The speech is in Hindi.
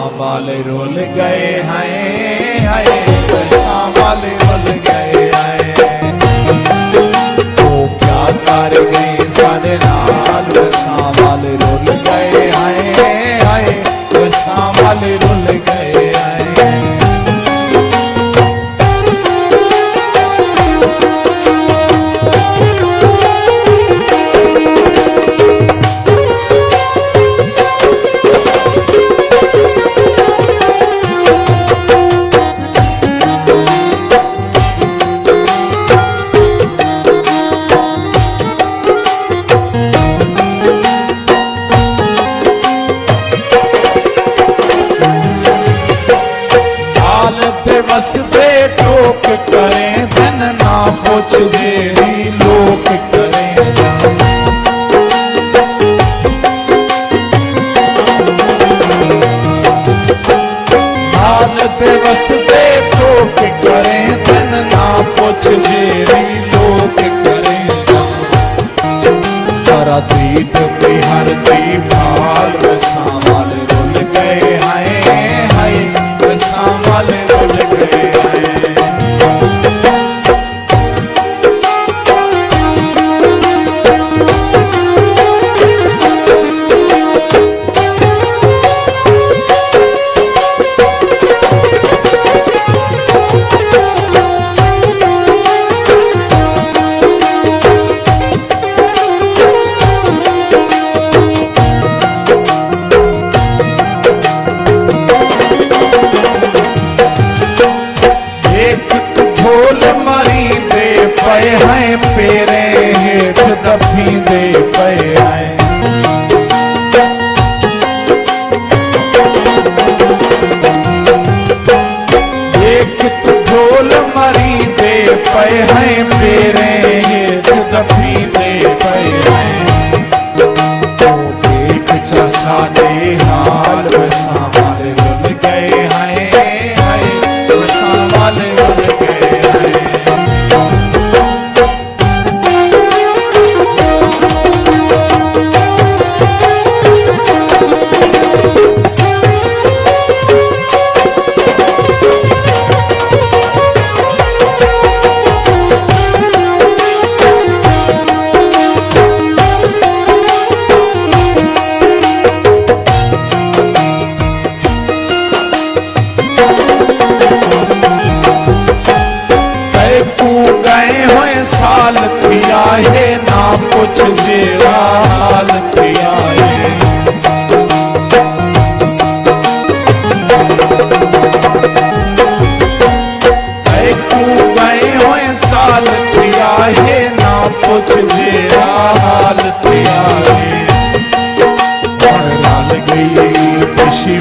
सांवल रुल गए हैं, हाय सांवल रुल गए हैं। वो क्या कर गए सारे नाल, सांवल रुल गए हैं, हाय सांवल रुल गए हैं। वसते टोक करें धन ना पुछ जेरी लोक करें। हालत वसते टोक करें धन ना पुछ जेरी लोक करें। सारा दीद बिहार दी भाल सांवल रुल गए हैं, हाय सांवल रुल गए। पे हैं पेरे हेठ दफी दे पे हैं। एक ढोल मरी दे पे हैं पेरे हेठ दफी दे पे हैं। तो देख जसा दे हाल सांवल रुल गए हैं, हाय सांवल रुल गए हैं। साल पिया है ना कुछ जेरा हाल पिया है। गए हुए साल पिया है ना कुछ जेरा हाल पिया है। लाल गई खुशी